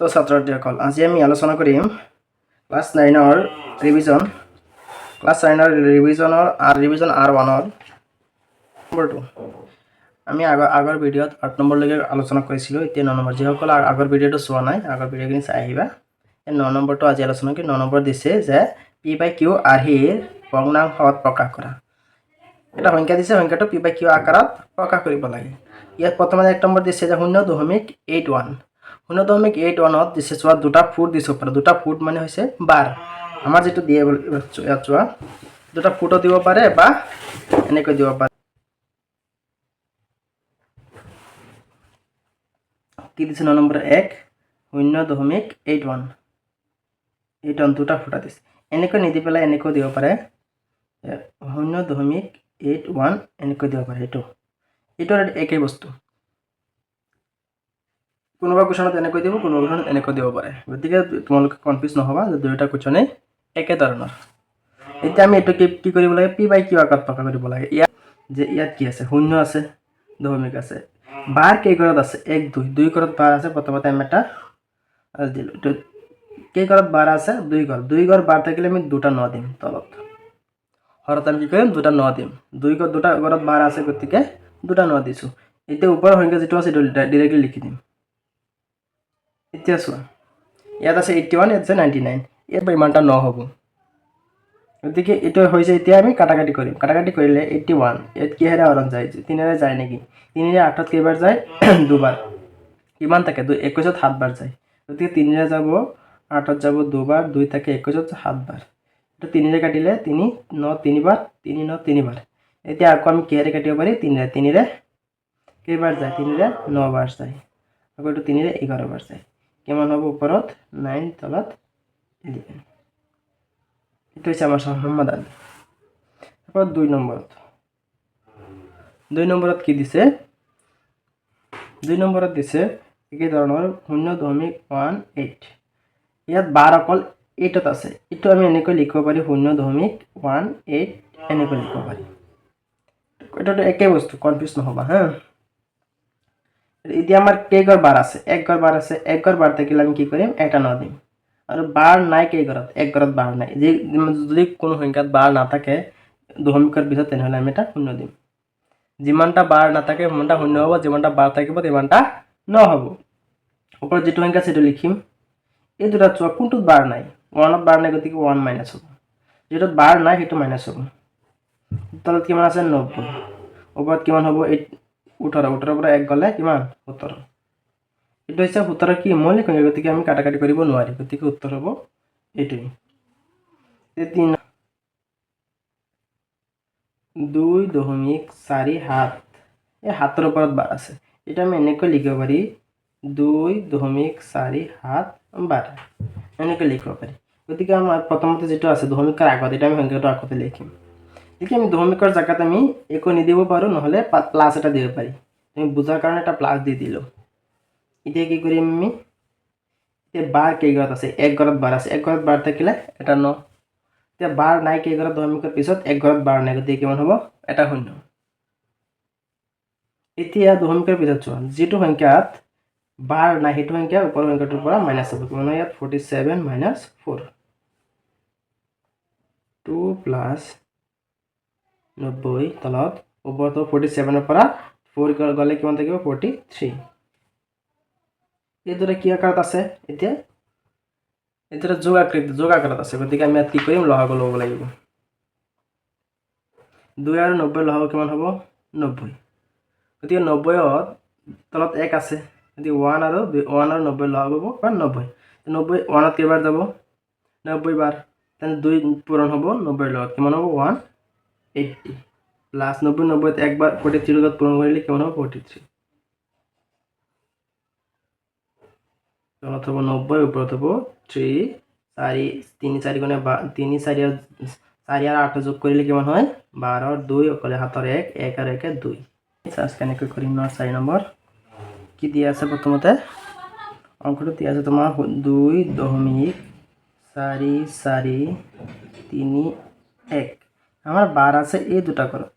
তো ছাত্ৰসকল আজি আমি আলোচনা কৰিম ক্লাছ 9ৰ ৰিভিজন ৰিভিজন R1 নম্বৰ 2 আমি আগৰ ভিডিঅ'ত 8 নম্বৰলৈকে আলোচনা কৰিছিলোঁ এতিয়া 9 নম্বৰ যিসকল আগৰ ভিডিঅ'টো চোৱা নাই আগৰ ভিডিঅ'খিনি চাই আহিবা এই 9 নম্বৰটো আজি আলোচনা কৰি 9 নম্বৰ দিছে যে p/q আৰ্হিৰ ভগ্নাংশত প্ৰকাশ কৰা এটা সংখ্যা দিছে সংখ্যাটো p/q আকাৰত প্ৰকাশ কৰিব লাগে ইয়াত প্ৰথমে এক নম্বৰ দিছে যে 0.81 0.81ত দিছে চোৱা দুটা ফুট দিছে ওপৰত দুটা ফুট মানে হৈছে বাৰ আমাৰ যেটো দিয়ে ইয়াত চোৱা দুটা ফুটও দিব পাৰে বা এনেকৈ দিব পাৰে কি দিছে 9 নম্বৰ 1 0.81 এইটো দুটা ফুটা দিছে এনেকৈ নিদি পেলাই এনেকৈ দিব পাৰে 0.81 এনেকৈ দিব পাৰে এইটো একেই বস্তু কোনোবা কোৱেশ্যনত এনেকৈ দিব কোনোবা কোৱেশ্যনত এনেকৈ দিব পাৰে গতিকে তোমালোকে কনফিউজ নহবা যে দুইটা কোৱেশ্যনে একে ধৰণৰ এতিয়া আমি এটো কি কৰিব লাগে p/q আকাৰত প্ৰকাশ কৰিব লাগে ইয়াত কি আছে শূন্য আছে দশমিক আছে বাৰ কেই ঘৰত আছে 1 2 2 ঘৰত বাৰ আছে প্ৰথমতে আমি এটা দিলো তো কেই ঘৰত বাৰ আছে 2 ঘৰ বাৰ থাকিলে আমি দুটা ন দিম তলত হৰত আমি কি কৰিম দুটা ন দিম দুটা ঘৰত বাৰ আছে গতিকে দুটা ন দিছো এতিয়া ওপৰৰ সংখ্যা যেটো আছে ডাইৰেক্টলি লিখি দিম এতিয়া চোৱা ইয়াত আছে 81 ইয়াত আছে 99 ইয়াত ইমানটা ন হ'ব গতিকে এটো হৈছে এতিয়া আমি কাটাকাটি কৰিম কাটাকাটি কৰিলে 81 ইয়াত কি হেৰা হৰণ যায় 3 ৰে যায় নেকি 3 ৰে 8 ত কেইবাৰ যায় দুবাৰ কিমান থাকে 21 ত 7 বাৰ যায় গতিকে 3 ৰে যাব 8 ত যাব দুবাৰ 2 থাকে 21 ত 7 বাৰ এটো 3 ৰে কাটিলে 3 9 3 বাৰ 3 9 3 বাৰ এতিয়া আকৌ আমি কি হেৰে কাটিব পাৰি 3 ৰে কেইবাৰ যায় 3 ৰে 9 বাৰ যায় আকৌ এটো 3 ৰে 11 বাৰ যায় কিমান হ'ব ওপৰত 9 তলত 11 এটো হৈছে আমাৰ সমাধান তাৰপৰ 2 নম্বৰত কি দিছে 2 নম্বৰত দিছে একে ধৰণৰ 0.18 ইয়াত 12 অকল 8 ত আছে এটো আমি এনেকৈ লিখিব পাৰি 0.18 এনেকৈ লিখিব পাৰি এটো একে বস্তু কনফিউজ নহবা হা এতিয়া আমাৰ কেই ঘৰ বাৰ আছে এক ঘৰ বাৰ আছে এক ঘৰ বাৰ থাকিলে আমি কি কৰিম এটা ন দিম আৰু বাৰ নাই কেই ঘৰত এক ঘৰত বাৰ নাই যদি কোনো সংখ্যাত বাৰ না থাকে দশমিকৰ পিছত তেনেহলে আমি এটা শূন্য দিম যিমানটা বাৰ না থাকে সিমানটা শূন্য হ'ব যিমানটা বাৰ থাকিব তিমানটা ন হ'ব ওপৰত যেটো সংখ্যা সেটো লিখিম এই দুটা চোৱা কোনটো বাৰ নাই 1 ত বাৰ নাই গতিকে 1 মাইনাস হ'ব যেটো বাৰ নাই সেটো মাইনাস হ'ব তলত কিমান আছে 90 ওপৰত কিমান হ'ব 18 পৰা 1 গলে কিমান 17 এটো হৈছে 17 কি মৌলিক সংখ্যা গতিকে আমি কাটাকাটি কৰিব নোৱাৰি গতিকে উত্তৰ হ'ব এটোই 3 2.47 এই হাতৰ ওপৰত বাৰ আছে এটা আমি এনেকৈ লিখিব পাৰি 2.47 বাৰ এনেকৈ লিখিব পাৰি গতিকে আমাৰ প্ৰথমতে যেটো আছে দশমিকৰ আগত এটা আমি সংখ্যাটো আগতে লিখিম এতিয়া আমি দশমিকৰ জায়গাত আমি একো নিদিব পাৰো নহলে প্লাস এটা দিব পাৰি আমি বুজাৰ কাৰণে এটা প্লাস দি দিলো এতিয়া কি কৰিম আমি এতিয়া বাৰ কেই ঘৰত আছে এক ঘৰত বাৰ আছে এক ঘৰত বাৰ থাকিলে এটা ন এতিয়া বাৰ নাই কেই ঘৰত দশমিকৰ পিছত এক ঘৰত বাৰ নাই গতিকে কিমান হ'ব এটা শূন্য এতিয়া দশমিকৰ পিছত চোৱা যেটো সংখ্যাত বাৰ নাই হেতু সংখ্যা ওপৰৰ সংখ্যাটোৰ পৰা মাইনাস হ'ব কিমান ইয়াত 47 মাইনাস 4 2 প্লাস 90 তলত ওপৰত 47 ৰ পৰা 4 গলে কিমান থাকিব 43 এই দুটা কি আকাৰত আছে এতিয়া এটা যোগ আকাৰত আছে গতিকে আমি ইয়াত কি কৰিম লসাগু ল'ব লাগিব 2 আৰু 90 লসাগু কিমান হ'ব 90 গতিকে 90ত তলত 1 আছে গতিকে 1 আৰু 90 লসাগু হ'ব 90 90 1 ত কেইবাৰ যাব 90 বাৰ তেনে 2 পূৰণ হ'ব 90 লগত কিমান হ'ব 180 প্লাস 90 90 ত একবাৰ 43 লগত পূৰণ কৰিলে কিমান হ'ব 43 তলত হ'ব 90 ওপৰত হ'ব 3 4 গুণে 3 4 4 আৰ 8 যোগ কৰিলে কিমান হয় 12 আৰ 2 অকলে হাতৰ 1 1 আৰ 1 2 সাৰ্চ কেনেকৈ কৰিম না 4 নম্বৰ কি দিয়া আছে প্ৰথমতে অংকটো দিয়া আছে তোমাৰ 2.4431 আমাৰ 12 আছে এই দুটা ঘৰত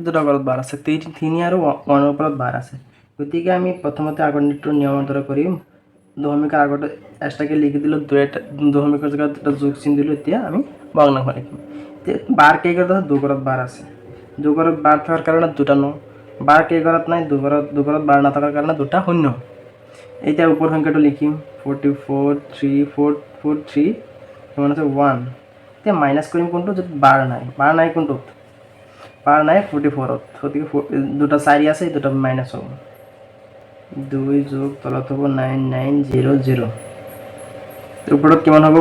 12 আছে 3 আৰু 1 ৰ ওপৰত 12 আছে গতিকে আমি প্ৰথমতে আগৰটো নিয়মৰ দৰে কৰিম দশমিকৰ আগত এক্সট্ৰাকে লিখি দিলোঁ দশমিকৰ জেগাত এটা যোগ চিন দিলোঁ এতিয়া আমি ভগ্নাংশ লিখিম এতিয়া বাৰ কেইঘৰত আছে দুঘৰত বাৰ আছে দুঘৰত বাৰ থকাৰ কাৰণে দুটা ন বাৰ কেইঘৰত নাই দুঘৰত বাৰ নাথাকাৰ কাৰণে দুটা শূন্য এতিয়া ওপৰ সংখ্যাটো লিখিম 44 কিমান আছে 1 এতিয়া মাইনাছ কৰিম কোনটো য'ত বাৰ নাই কোনটোত বাৰ নাই 44ত গতিকে দুটা 4 আছে দুটা মাইনাছ হ'ব 2 যোগ তলত হ'ব 9900 ওপৰত কিমান হ'ব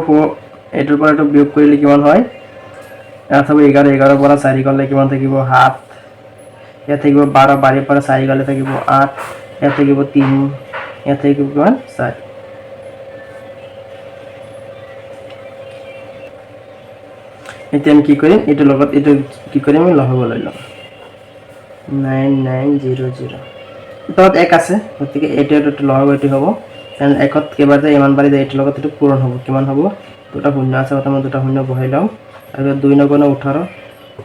এইটোৰ পৰা এইটো বিয়োগ কৰিলে কিমান হয় ইয়াত হ'ব 11 পৰা 4 গ'লে কিমান থাকিব 7 ইয়াত থাকিব 12 পৰা 4 গ'লে থাকিব 8 ইয়াত থাকিব 3 ইয়াত থাকিব কিমান 4 এতিয়া আমি কি কৰিম এইটোৰ লগত এইটো কি কৰিম আমি লগাব লৈ ল'ম 9900 তলত 1 আছে গতিকে এইটো লগাব এইটো হ'ব কাৰণ 1ত কেইবাৰ যায় ইমান বাৰে যায় এইটোৰ লগত এইটো পূৰণ হ'ব কিমান হ'ব দুটা শূন্য আছে প্ৰথমে দুটা শূন্য বহাই লওঁ আৰু 2 9 18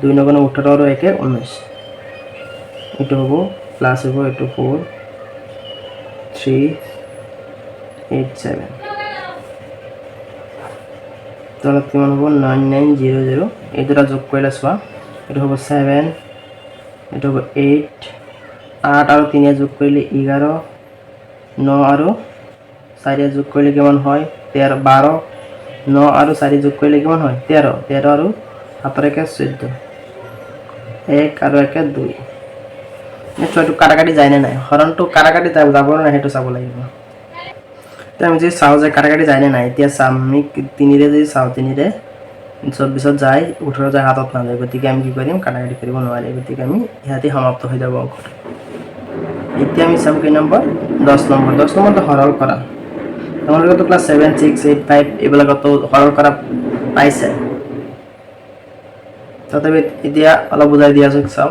2 9 18 আৰু 1 19 এইটো হ'ব প্লাস হ'ব এইটো 4 3 8 7 তলত কিমান হ'ব 9900 এই দুটা যোগ কৰিলে চোৱা এইটো হ'ব 7 এইটো হ'ব 8 8 আৰু 3 যোগ কৰিলে 11 9 আৰু 4 যোগ কৰিলে কিমান হয় 13 12 9 আৰু 4 যোগ কৰিলে কিমান হয় 13 13 আৰু 7 1 14 1 আৰু 1 2 নিশ্চয়টো কাটাকাটি যায় নাই হৰণটো কাটাকাটি যাব না হেতু চাব লাগিব তো আমি যে চাও যে কাটাকাটি যায় নাই এতিয়া সামনে 3 ৰে যে চাও 3 ৰে 24 যায় 18 যায় হাতত না যায় গতিকে আমি কি কৰিম কাটাকাটি কৰিব নোৱাৰে গতিকে আমি ইয়াতে সমাপ্ত হৈ যাব অংকটো এতিয়া আমি চাম কি নম্বৰ 10 নম্বৰটো হৰল কৰা তোমালোকে তো ক্লাস 7 6 8 5 এবিলাকতো হৰল কৰা পাইছে তথাপি এতিয়া অলপ বুজাই দিয়া যাক চাও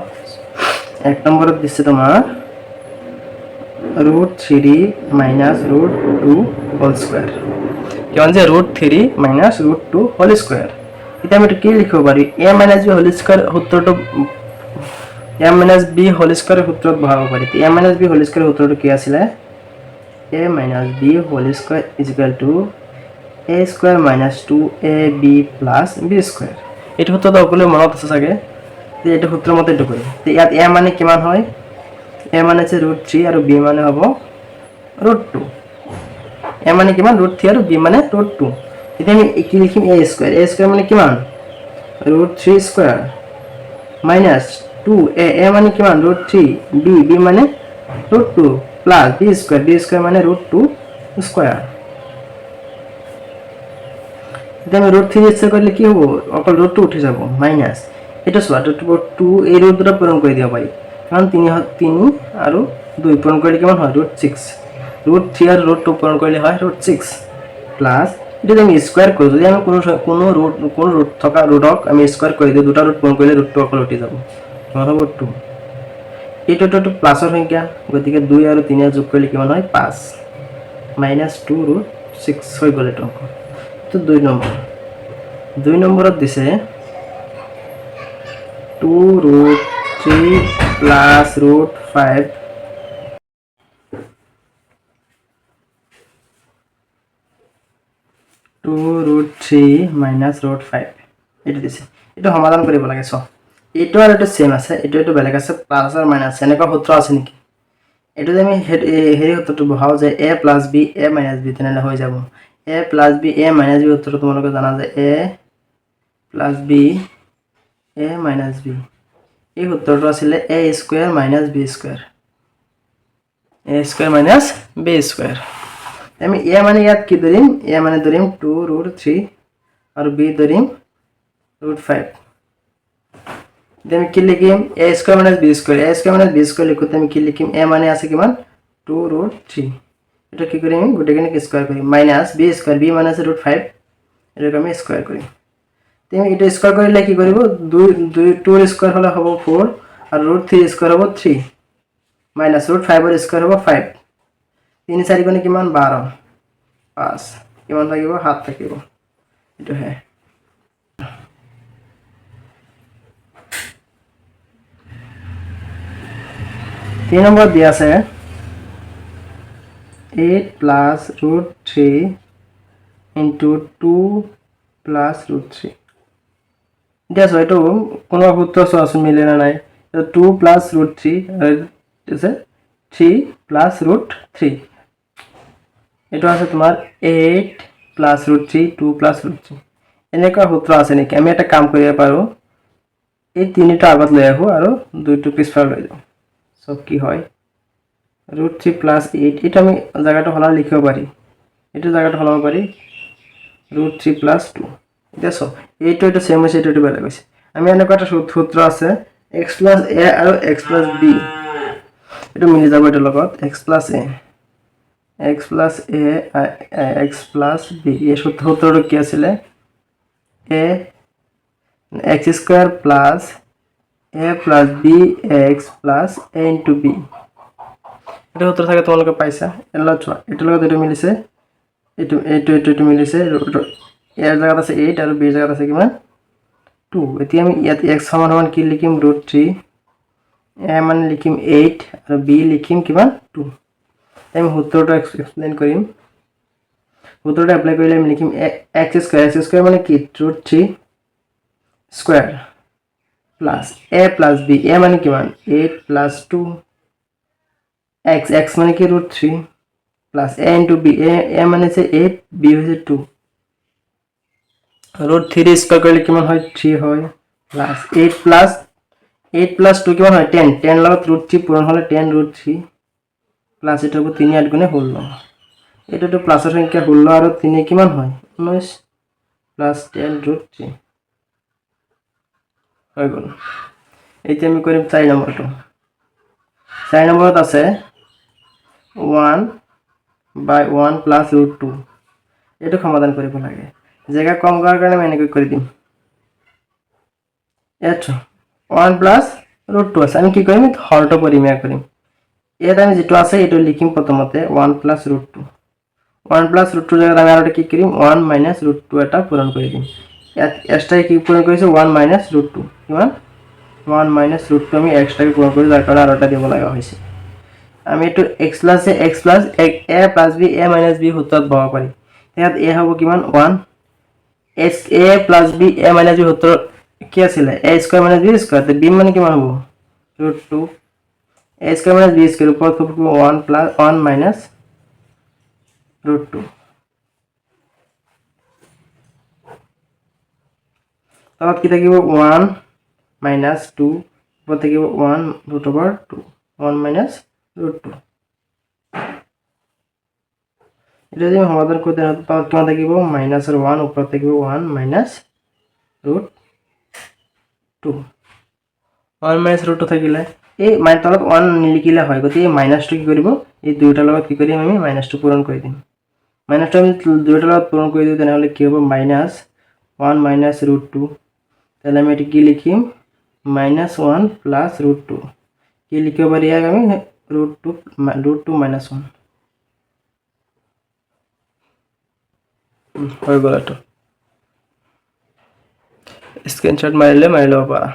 1 নম্বৰত দিছে তোমাৰ √3 - √2 হোল স্কয়াৰ কিমান যে √3 - √2 হোল স্কয়াৰ এটা আমি কি লিখিব পাৰি a - b হোল স্কয়াৰ সূত্ৰটো a - b হোল স্কয়াৰ সূত্ৰত বহাব পাৰি a - b হোল স্কয়াৰ সূত্ৰটো কি আছিল a - b whole square = a square - 2ab + b square এইটো সূত্ৰটো সকলোৱে মনত আছে চাগে এইটো সূত্ৰৰ মতে এইটো কৰিম ইয়াত a মানে কিমান হয় a মানে আছে √3 আৰু b মানে হ'ব √2 a মানে কিমান √3 আৰু b মানে √2 এতিয়া আমি কি লিখিম a স্কয়ার মানে কিমান √3 স্কয়ার - 2 a মানে কিমান √3 b মানে √2 প্লাস b স্কয়ার মানে √2 স্কয়ার এতিয়া আমি √3 স্কয়ার করলে কি হ'ব অকল √2 উঠি যাব মাইনাস এটা সোয়া √2 এই √2 দুটা পূরণ করে দিব পারি কারণ 3 আৰু 2 পূরণ করলে কেমন হয় √6 √3 আর √2 পূরণ করলে হয় √6 প্লাস এটা আমি স্কয়ার করি যদি আমি কোনো রুট থাকা রুটক আমি স্কয়ার করে দিই দুটা রুট পূরণ করলে √2 অকল উঠি যাব তোমার হবে 2 এটা তো প্লাসৰ সংখ্যা গতিকে 2 আৰু 3 যোগ কৰিলে কিমান হয় 5 -2 √6 হৈ গ'ল এটা তো 2 নম্বৰত দিছে 2√3 + √5 2√3 - √5 এটা দিছে এটা সমাধান কৰিব লাগে চ এইটো আৰু এটা সেম আছে এইটো বেলেগ আছে প্লাস আৰু মাইনাস এনেকুৱা সূত্ৰ আছে নেকি এইটো যে আমি হেৰি সূত্ৰটো বহাও যে a + b a - b তেনেলে হৈ যাব a + b a - b সূত্ৰটো তোমালোকে জানা যে a + b a - b এই সূত্ৰটো আছিল a square - b square a square - b square আমি a মানে ইয়াত কি ধৰিম a মানে ধৰিম 2√3 আৰু b ধৰিম √5 then কি লিখিম a square - b square b square লিখোতে আমি কি লিখিম a মানে আছে কিমান 2√3 এটা কি কৰিম গোটেইখিনি স্কয়াৰ কৰিম মাইনাস b স্কয়াৰ b মানে আছে √5 এটা আমি স্কয়াৰ কৰিম তুমি এটা স্কয়াৰ কৰিলে কি কৰিব 2 স্কয়াৰ হলে হ'ব 4 আৰু √3 স্কয়ার হ'ব 3 মাইনাস √5 এর স্কয়ার হ'ব 5 3 4 গুণে কিমান 12 5 কিমান থাকিব 7 থাকিব এটা হে 3 নম্বৰ দিয়া আছে 8 plus root 3 into 2 plus root 3 ঠিক আছে এইটো কোনো সূত্ৰ চোৱাচোন মিলে না নাই 2 প্লাস ৰুট 3 ঠিক আছে 3 প্লাস ৰুট 3 এইটো আছে তোমাৰ 8 প্লাস ৰুট 3 2 প্লাস ৰুট 3 এনেকুৱা সূত্ৰ আছে নেকি আমি এটা কাম কৰিব পাৰো এই তিনিটা আগত লৈ আহো আৰু দুইটো পিছফালে লৈ যাওঁ সব কি হয় root 3 plus 8 এটা আমি জায়গাটা হলা লিখিব পারি এটা জায়গাটা হলাব পারি root 3 plus 2 দেখো এইটো এটা সেম আছে এটা বেলেগ আছে আমি এনেকুৱা এটা সূত্ৰ আছে x plus a আৰু x plus b এটা মিলি যাব এটা লগত x plus a x plus a x plus b এই সূত্রটো কি আছিল a x square plus a plus b x plus a into b এটা সূত্র থাকে তোমালোকে পাইছা এলা চোৱা এটা লগত এটা মিলিছে এটো মিলিছে এৰ জায়গা আছে 8 আৰু b এর জায়গা আছে কিমান 2 এতিয়া আমি ইয়াত x সমান সমান কি লিখিম √3 a মানে লিখিম 8 আৰু b লিখিম কিমান 2 আমি সূত্ৰটা এক্সপ্লেইন কৰিম সূত্ৰটা এপ্লাই কৰিলে আমি লিখিম x স্কয়ার মানে কি √3 square plus a plus b a মানে কিমান 8 প্লাস 2 x মানে কি √3 plus a into b a মানে আছে 8 b হইছে 2 √3 স্কয়ার করলে কিমান হয় 3 হয় প্লাস 8 plus 2 কিমান হয় 10 10 লগত √3 পূরণ হলে 10 √3 প্লাস এটার উপর 3 8 গুণে 16 এটা তো প্লাসের সংখ্যা 16 আর 3 কিমান হয় 19 প্লাস 10 √3 হয়ে গেল এইটা আমি করিম 4 নম্বরটা 4 নম্বরত আছে 1 by 1 plus root 2 এটা সমাধান কৰিব লাগে জায়গা কম কৰাৰ কাৰণে আমি এনেকৈ কৰি দিম এটো 1 plus root 2 আছে আমি কি কৰিম হৰটো পৰিমেয় কৰিম এটা আমি যেটো আছে এটো লিখিম প্ৰথমতে 1 plus root 2 1 plus root 2 জায়গা আমি আরটা কি কৰিম 1 minus root 2 এটা পূৰণ কৰি দিম এক্সট্ৰা কি পূৰণ কৰিছে 1 minus root 2 কিমান 1 minus root 2 আমি এক্সট্রা পূরণ কৰি যার কারণে আরটা দিব লাগা হইছে আমি একটু x plus a plus b a minus b সূত্রত বহাব পারি ইয়াত a হ'ব কিমান 1 x a plus b a minus b সূত্র কি আছিল a square minus b square তে b মানে কিমান হ'ব √2 a square minus b square উপর হবে 1 plus 1 minus √2 তাহলে কি থাকিব 1 minus 2 উপর থাকিব 1 √2 1 minus √2 এটা যদি সমাধান করতে হয় তাহলে কেমন থাকিব মাইনাস এর 1 উপর থাকিব 1 minus √2 1 minus √2 থাকিলে এই মানে তলত 1 লিখিলে হয় গতি -2 কি কৰিব এই দুইটা লগত কি কৰিম আমি -2 পূৰণ কৰি দিম -2 আমি দুইটা লগত পূৰণ কৰি দিও তেনে হলে কি হ'ব -1 minus √2 তাহলে আমি এটি কি লিখিম -1 plus √2 কি লিখিব পারি আমি √2 minus 1 হয়ে গেল এটা স্ক্রিনশট মারিলে পারা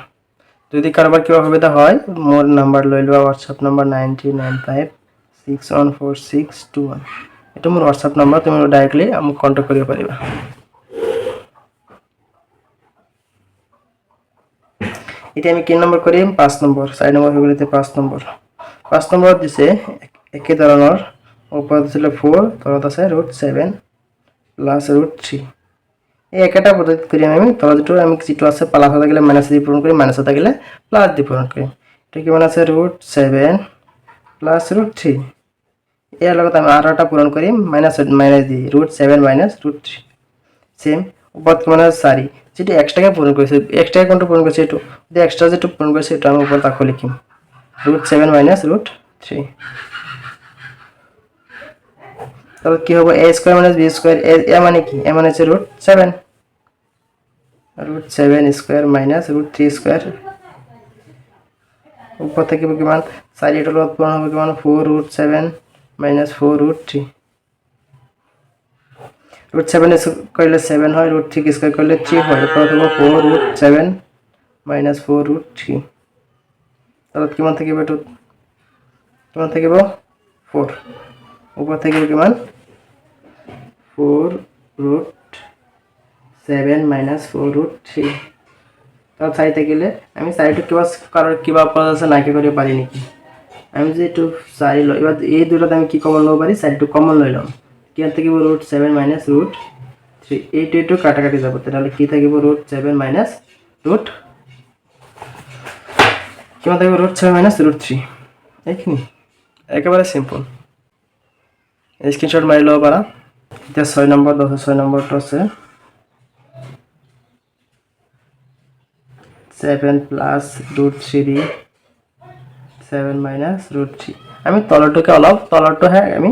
যদি কারবার কি অসুবিধা হয় মোর নাম্বার লই লওয়া হোয়াটসঅ্যাপ নাম্বার 9995614621 এটা মোর হোয়াটসঅ্যাপ নাম্বার তুমি ডাইরেক্টলি আমাকে কন্টাক্ট করিবা পারিবা এটা আমি কি নম্বর করি 5 নম্বর 4 নম্বর হয়ে গেলে 5 নম্বর 5 নম্বর দিছে একই ধরনের উপর ছিল 4 তলত আছে √7 plus √3 এই একটা পদ্ধতি করি আমি তলত যেটো আমি যেটো আছে প্লাস হতে গেলে মাইনাস দিয়ে পূরণ করি মাইনাস হতে গেলে প্লাস দিয়ে পূরণ করি এটা কি মানে আছে √7 plus √3 এর লগত আমি আরটা পূরণ করি মাইনাস দিয়ে √7 minus √3 সেম উপর কি মানে 4 যেটা এক্সট্রাকে পূরণ করেছে এক্সট্রা কোনটা পূরণ করেছে এটো যদি এক্সট্রা যেটা পূরণ করেছে এটা আমি উপর তাকে লিখিম √7 minus √3 তাহলে কি হবে a square minus b square a মানে কি a মানে হচ্ছে √7 স্কয়ার minus √3 স্কয়ার উপর থেকে কি মান 4 এটা লগত পূরণ হবে কি মান 4 minus 4 √3 √7 করলে 7 হয় √3 স্কয়ার করলে 3 হয় তাহলে হবে 4 minus 4 √3 তাহলে কি মান থাকিব এটা কি মান থাকিব 4 উপর থেকে কিমান 4√7 মাইনাস 4√3 তো চাইতে গেলে আমি চাইটো কিবা পদ আছে নাকি কৰিব পাৰি নেকি আমি যে এইটো চাই লওঁ এবার এই দুটোত আমি কি কমন লব পারি চাইটো কমন লৈ লম কি থাকিব √7 মাইনাস √3 এইটো কাটাকাটি যাব তাহলে কি থাকিব √7 মাইনাস √, কিমান থাকিব √7 মাইনাস √3 এইখিনি একেবারে সিম্পল স্ক্রিনশট মারি লব পারা এটা 6 নম্বর 6 নম্বরটা আছে 7 প্লাস √3 7 মাইনাস √3 আমি তলৰটোকে অলপ তলৰটো হে আমি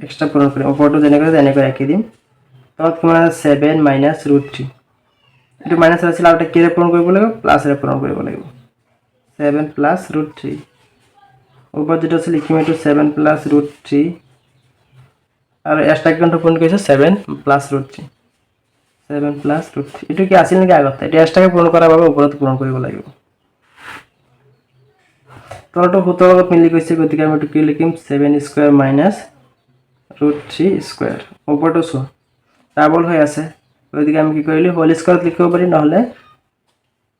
এক্সট্ৰা পূৰণ কৰি উপৰটো যেনে করে রাখি দিম তলত কিমান আছে 7 মাইনাস √3 এটো মাইনাস আছিল আৰু এটা কিৰে পূৰণ কৰিব লাগিব প্লাস ৰে পূৰণ কৰিব লাগিব 7 প্লাস √3 উপর যেটা আছে লিখিম এটো 7 প্লাস √3 আর এক্সট্রা কোনটো পূরণ কৰিছে 7 প্লাস √3 7 প্লাস √3 এটো কি আছিল নেকি আগত এটা এক্সট্ৰাকে পূৰণ কৰাৰ বাবে ওপৰত পূৰণ কৰিব লাগিব তলটো সূত্ৰৰ লগত মিলি গৈছে গতিকে আমি এটো কি লিখিম 7 স্কয়াৰ মাইনাস √3 স্কয়াৰ ওপৰটো সো ডাবল হৈ আছে গতিকে আমি কি কৰিলে হোল স্কয়াৰ লিখিব পাৰি নহলে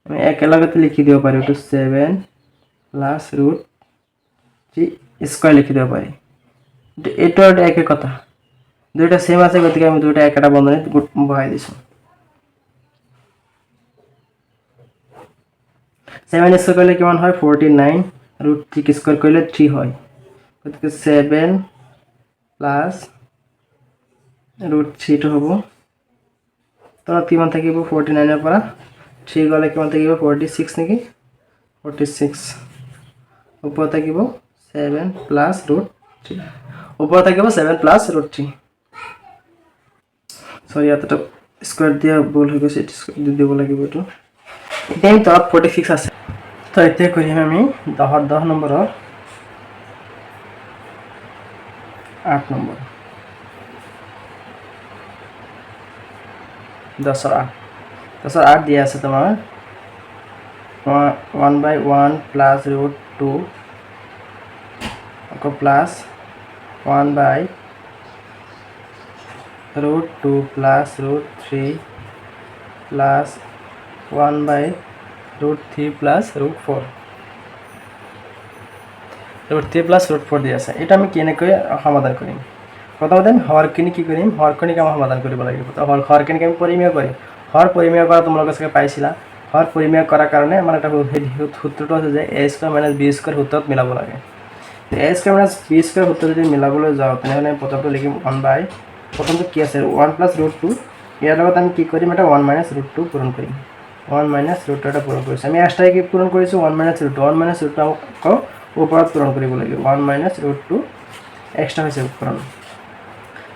আমি একেলগতে লিখি দিব পাৰি এটো 7 প্লাস √3 স্কয়াৰ লিখি দিব পাৰি এটো একে কথা দুইটা সেম আছে গতিকে আমি দুইটা একটা বন্ধনীত বহাই দিছো 7 স্কয়ার করলে কেমন হয় 49 √3 স্কয়ার করলে 3 হয় গতিকে 7 প্লাস √3 তো হবো তো কিমান থাকিব 49 এর পৰা 3 গলে কিমান থাকিব 46 নেকি 46 উপর থাকিব 7 প্লাস √3 উপর থাকিব 7 প্লাস √3 সরি এতটা স্কয়ার দিয়া ভুল হৈ গৈছে স্কয়ার দিব লাগিব এটো এটাই তো 46 আছে তো এতে করি আমি 10 নম্বর 8 নম্বর 10 দিয়া আছে তোমার 1/1 প্লাস √2 को plus 1/√2 plus √3 plus 1/√3 plus √4 √3 plus √4 দিয়া আছে এটা আমি কেনেকৈ সমাধান কৰিম প্ৰথমতে আমি হৰখিনি কি কৰিম হৰখিনিক আমি সমাধান কৰিব লাগিব তো হৰখিনিক আমি পৰিমেয় কৰিম হৰ পৰিমেয় কৰা তোমালোকে সকে পাইছিলা হৰ পৰিমেয় কৰাৰ কাৰণে আমাৰ এটা সূত্ৰটো আছে যে a² - b² সূত্ৰত মিলাব লাগে a² - b² সূত্ৰ যদি মিলাবলৈ যাও তেনে প্ৰথমটো লিখিম 1 প্ৰথমটো কি আছে 1 + √2 ইয়াৰ লগত আমি কি কৰিম এটা 1 - √2 পূৰণ কৰিম 1 - √2 এটা পূৰণ কৰিছো আমি এক্সট্ৰা কি পূৰণ কৰিছো 1 - √2 1 - √2 আকৌ ওপৰত পূৰণ কৰিব লাগিব 1 - √2 এক্সট্ৰা হৈছে পূৰণ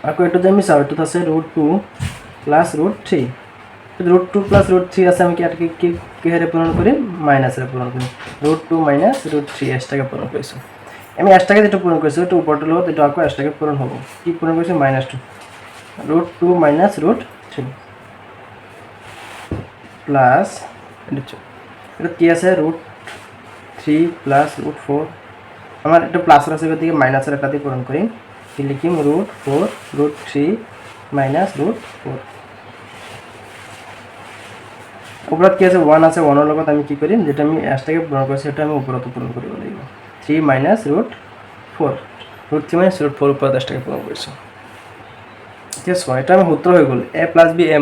আকৌ এটো যে আমি চাও এটো আছে √2 + √3 √2 + √3 আছে আমি কি হেৰে পূৰণ কৰিম মাইনাস ৰে পূৰণ কৰিম √2 - √3 এক্সট্ৰাকে পূৰণ কৰিছো আমি এক্সট্ৰাকে যেটো পূৰণ কৰিছো এটো ওপৰটো লগত এটো আকৌ এক্সট্ৰাকে পূৰণ হ'ব কি পূৰণ কৰিছো -2 √2 - √3 প্লাস এটা কি আছে √3 + √4 আমার এটা প্লাস আছে গতিকে মাইনাসের একটা দিয়ে পূরণ করি কি লিখিম √4 √3 - √4 উপৰত কি আছে 1 আছে 1 ৰ লগত আমি কি কৰিম যেটা আমি এক্সট্ৰাকে পূৰণ কৰিছো এটা আমি উপৰত পূৰণ কৰিব লাগিব 3 - √4 √3 - √4 উপৰত এক্সট্ৰাকে পূৰণ কৰিছো ঠিক আছে এটা আমি সূত্র হৈ গল a + b a - b a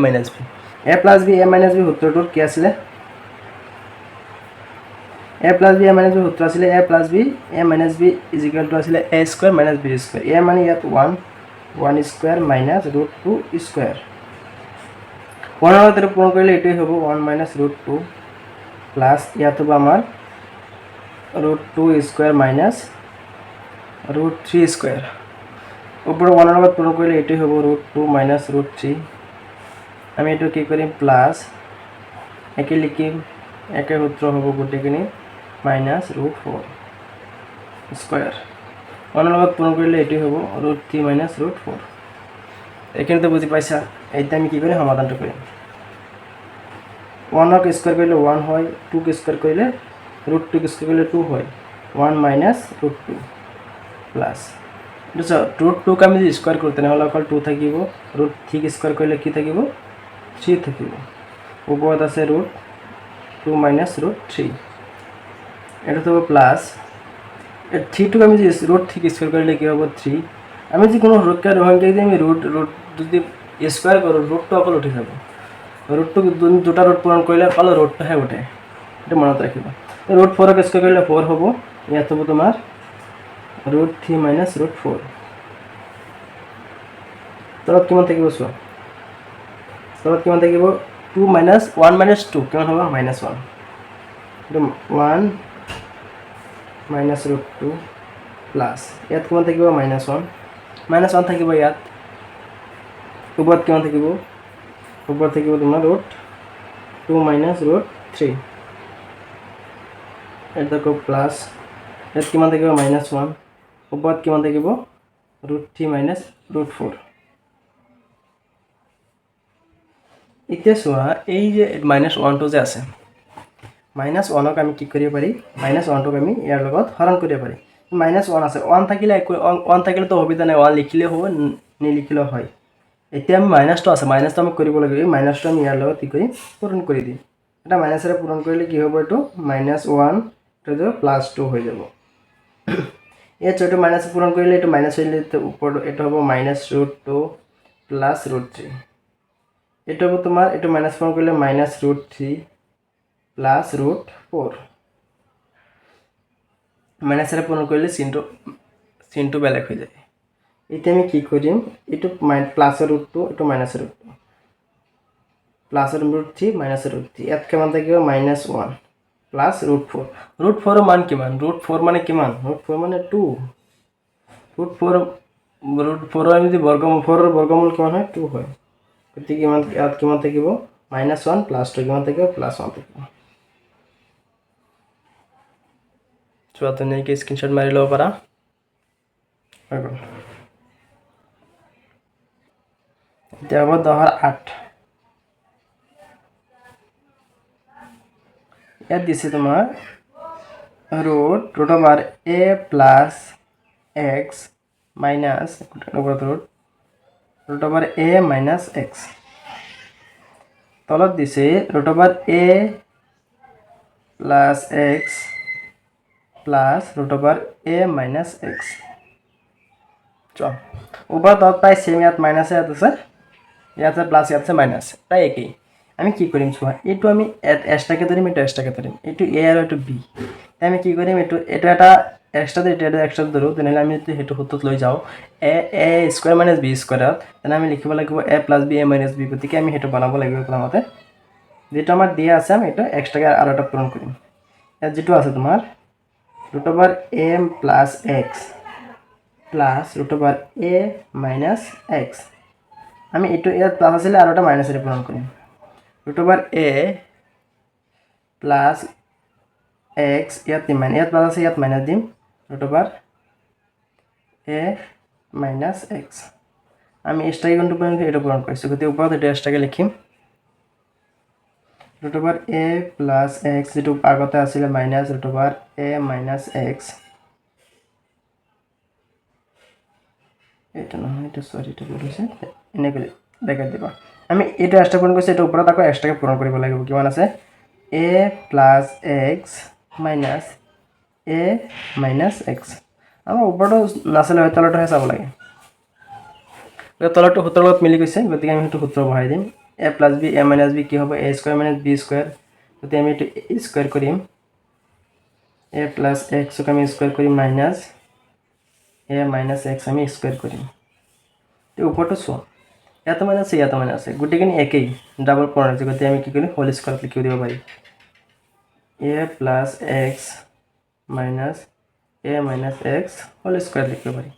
+ b a - b সূত্ৰটোৰ কি আছিল a + b a - b সূত্ৰ আছিল a + b a - b = আছিল a² - b², a মানে ইয়াত 1 1² - √2² 1 ৰ লগত পূৰণ কৰিলে এটাই হ'ব 1 - √2 প্লাস ইয়াত হ'ব আমাৰ √2² - √3² ওপৰ 1 ৰ লগত পূৰণ কৰিলে এটাই হ'ব √2 - √3 আমি এটো কি কৰিম প্লাস একে লিখিম একে সূত্ৰ হ'ব গোটেখিনি -√4² 1 ৰ লগত পূৰণ কৰিলে এটাই হ'ব √3 - √4 এখানে তো বুঝি পাইছা এইটা আমি কি করে সমাধানটা করি 1 ক স্কয়ার করলে 1 হয় 2 কে স্কয়ার করলে √2 কে স্কয়ার করলে 2 হয় 1 - √2 প্লাস ৰুট 2ক আমি যদি স্কোৱাৰ কৰোঁ তেনেহ'লে অকল 2 থাকিব ৰুট 3ক স্কোৱাৰ কৰিলে কি থাকিব 3 থাকিব ওপৰত আছে ৰুট 2 মাইনাছ ৰুট 3 এটা থাকব প্লাছ 3টোক আমি যদি ৰুট 3ক স্কোৱাৰ কৰিলে কি হ'ব 3 আমি যদি কোনো ৰুটকে সংখ্যা যদি আমি ৰুট যদি স্কোৱাৰ কৰোঁ ৰুটটো অকল উঠি যাব ৰুটটো দুটা ৰুট পূৰণ কৰিলে অকল ৰুটটোহে উঠে এইটো মনত ৰাখিব ৰুট 4ক স্কোৱাৰ কৰিলে 4 হ'ব ইয়াত হ'ব তোমাৰ ৰুট 3 মাইনাছ ৰুট 4 তলত কিমান থাকিব চোৱা তলত কিমান থাকিব 2 মাইনাছ 1 মাইনাছ 2 কিমান হ'ব মাইনাছ 1 এইটো 1 মাইনাছ ৰুট 2 প্লাছ ইয়াত কিমান থাকিব মাইনাছ 1 থাকিব ইয়াত ওপৰত কিমান থাকিব ওপৰত থাকিব তোমাৰ ৰুট 2 মাইনাছ ৰুট 3 এটা থাকক প্লাছ ইয়াত কিমান থাকিব মাইনাছ 1 ওপৰত কিমান থাকিব ৰুট 3 মাইনাছ ৰুট 4 এতিয়া চোৱা এই যে মাইনাছ 1টো যে আছে মাইনাছ 1ক আমি কি কৰিব পাৰি মাইনাছ 1টোক আমি ইয়াৰ লগত হৰণ কৰিব পাৰি মাইনাছ 1 আছে 1 থাকিলে 1 থাকিলেতো সুবিধা নাই 1 লিখিলেও হ'ব নিলিখিলেও হয় এতিয়া আমি মাইনাছটো আছে মাইনাছটো আমি কৰিব লাগিব এই মাইনাছটো আমি ইয়াৰ লগত কি কৰিম পূৰণ কৰি দিম এটা মাইনাছেৰে পূৰণ কৰিলে কি হ'ব এইটো মাইনাছ 1 এইটো প্লাছ 2 হৈ যাব এই ছয়টো মাইনাছ পূৰণ কৰিলে এইটো মাইনাছ হ'লে ওপৰত এইটো হ'ব মাইনাছ ৰুট 2 প্লাছ ৰুট 3 এইটো হ'ব তোমাৰ এইটো মাইনাছ পূৰণ কৰিলে মাইনাছ ৰুট 3 প্লাছ ৰুট 4 মাইনাছেৰে পূৰণ কৰিলে চিনটো বেলেগ হৈ যায় এতিয়া আমি কি কৰিম এইটো প্লাছৰ ৰুটটো এইটো মাইনাছৰ ৰুটটো প্লাছৰ ৰুট 3 মাইনাছৰ ৰুট 3 ইয়াত কিমান থাকিব মাইনাছ 1 প্লাছ ৰুট 4 ৰুট 4ৰ মান কিমান ৰুট 4 মানে কিমান ৰুট 4 মানে 2 ৰুট 4ৰ আমি যদি বৰ্গমূল কিমান হয় 2 হয় গতিকে ইয়াত কিমান থাকিব মাইনাছ 1 প্লাছ 2 কিমান থাকিব প্লাছ 1 থাকিব চোৱা ধুনীয়াকৈ স্ক্ৰীনশ্বট মাৰি ল'ব পাৰা হৈ গ'ল এতিয়া হ'ব 10ৰ 8 ইয়াত দিছে তোমাৰ root over a plus x minus root over a minus x তলত দিছে root over a plus x plus root over a minus x চোৱা ওপৰত তলত প্ৰায় ছেম ইয়াত মাইনাছ ইয়াত আছে প্লাছ ইয়াত আছে মাইনাছ প্ৰায় একেই আমি কি কৰিম চোৱা এইটো আমি এক্সট্ৰাকৈ ধৰিম এইটো এক্সট্ৰাকৈ ধৰিম এইটো এ আৰু এইটো বি আমি কি কৰিম এইটো এটা এক্সট্ৰা ধৰি এটা এক্সট্ৰা ধৰোঁ তেনেহ'লে আমি যদি সেইটো সূত্ৰত লৈ যাওঁ এ স্কুৱাৰ মাইনাছ বি স্কুৱাৰত তেনে আমি লিখিব লাগিব A plus B A minus B গতিকে আমি সেইটো বনাব লাগিব প্ৰথমতে যিটো আমাৰ দিয়া আছে আমি এইটো এক্সট্ৰাকৈ আৰু এটা পূৰণ কৰিম ইয়াত যিটো আছে তোমাৰ root over a plus x plus root over a minus x আমি এইটো ইয়াত প্লাছ আছিলে আৰু এটা মাইনাছেৰে পূৰণ কৰিম root over a plus x ইয়াত প্লাছ আছে ইয়াত মাইনাছ দিম root over a minus x আমি এক্সট্ৰাকৈ কোনটো পূৰণ কৰিম এইটো পূৰণ কৰিছোঁ গতিকে ওপৰত এইটো এক্সট্ৰাকৈ লিখিম root over a plus x যিটো আগতে আছিলে minus root over a minus x এইটো নহয় এইটো চৰি এইটো ভুল হৈছে এনেকৈ ব্ৰেকেট দিবা আমি এইটো এক্সট্ৰা পূৰণ কৰিছোঁ এইটো ওপৰত আকৌ এক্সট্ৰাকৈ পূৰণ কৰিব লাগিব কিমান আছে এ প্লাছ এক্স মাইনাছ এ মাইনাছ এক্স আমাৰ ওপৰতো নাছিলে হয় তলতহে চাব লাগে তলৰটো সূত্ৰৰ লগত মিলি গৈছে গতিকে আমি সেইটো সূত্ৰ বহাই দিম A plus B A minus B কি হ'ব এ স্কুৱাৰ মাইনাছ বি স্কুৱাৰ গতিকে আমি এইটো স্কুৱাৰ কৰিম এ প্লাছ এক্সক আমি স্কুৱাৰ কৰিম মাইনাছ এ মাইনাছ এক্স আমি স্কুৱাৰ কৰিম এই ওপৰটো চোৱা ইয়াতো মাইনাছ আছে গোটেইখিনি একেই ডাবল পূৰণ হৈছে গতিকে আমি কি কৰিম হোল স্কুৱাৰত লিখি দিব পাৰিম এ প্লাছ এক্স মাইনাছ এ মাইনাছ এক্স হোল স্কুৱাৰত লিখিব পাৰিম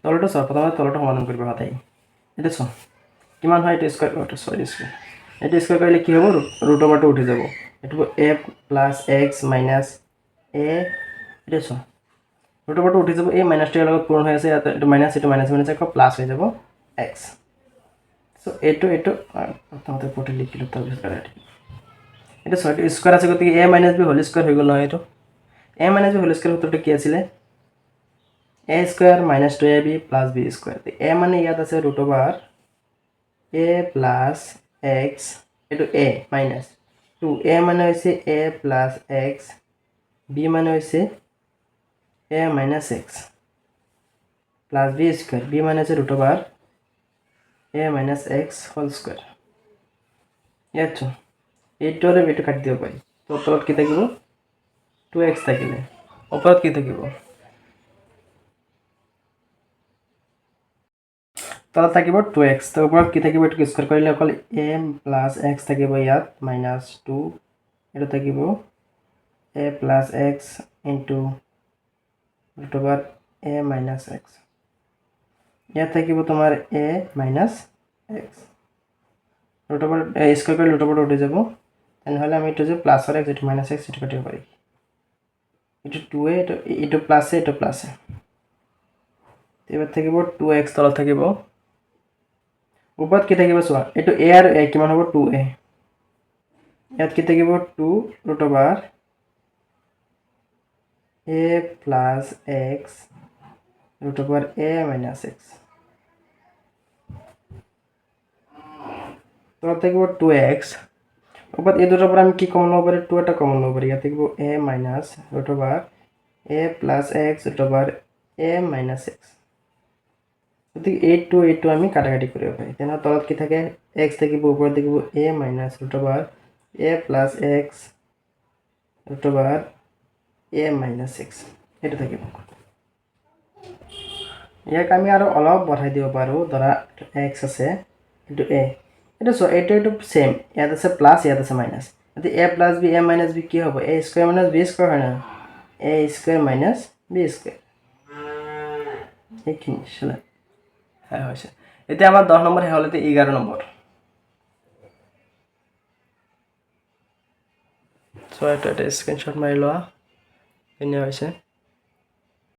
তলটো চোৱা প্ৰথমতে তলটো সমাধান কৰিব সদায় এইটো চোৱা কিমান হয় এইটো স্কুৱাৰ এইটো স্কুৱাৰ কৰিলে কি হ'ব ৰুট অভাৰটো উঠি যাব এইটো এ প্লাছ এক্স মাইনাছ এ এইটো চোৱা ৰুট অভাৰটো উঠি যাব এই মাইনাছটো ইয়াৰ লগত পূৰণ হৈ আছে ইয়াত এইটো মাইনাছ আকৌ প্লাছ হৈ যাব এক্স চ' এইটো প্ৰথমতে পঢ়ি লিখিলোঁ তাৰপিছত এইটো চোৱা এইটো স্কুৱাৰ আছে গতিকে a minus b whole square হৈ গ'ল নহয় এইটো a minus b whole square সূত্ৰটো কি আছিলে a square minus 2ab plus b square a মানে ইয়াত আছে root over a plus x এইটো এ মাইনাছ 2 এ মানে হৈছে এ প্লাছ এক্স বি মানে হৈছে a minus x plus b square b মানে হৈছে root over a minus x whole square ইয়াত এইটো হ'লে এইটো কাটি দিব পাৰি তো তলত কি থাকিব 2x থাকিলে ওপৰত কি থাকিব তলত থাকিব 2x তো ওপৰত কি থাকিব এইটো স্কয়াৰ কৰিলে অকল a প্লাস x থাকিব ইয়াত মাইনাস 2 এটা থাকিব a plus x into root over a minus x ইয়াত থাকিব তোমাৰ a minus x root over square কৰিলে ৰুট অভাৰ উঠি যাব তেনেহলে আমি এইটো যে প্লাস আৰ x এটো মাইনাস x এটো কাটিব পাৰি এটো 2a এটো প্লাস এটো প্লাস এবাৰ থাকিব 2x তলত থাকিব উপৰত কি থাকিব চোৱা এটো a আৰু a কিমান হ'ব 2a ইয়াত কি থাকিব 2 root over a plus x root over a minus x তলত থাকিব 2x উপৰত এই দুটাৰ পৰা আমি কি কমন ল'ব পাৰি 2 এটা কমন ল'ব পাৰি ইয়াত থাকিব a minus root over a plus x root over a minus x যদি 8 to 8 আমি কাটাকাটি কৰিব পাৰি তেনে তলত কি থাকে x থাকিব উপৰত থাকিব a minus root over a plus x root over a minus x এটা থাকিব ইয়াক আমি আৰু অলপ বঢ়াই দিব পাৰো ধৰা x আছে ইনটু a এটা সো এটা সেম ইয়াত আছে প্লাস ইয়াত আছে মাইনাস যদি a plus b a minus b কি হবে a square minus b square হয় না a square minus b square এইখিনি চলে হ্যাঁ হইছে এটা আমার 10 নম্বর হে হলে 11 নম্বর সো এটা স্ক্রিনশট মারি লওয়া এনে হইছে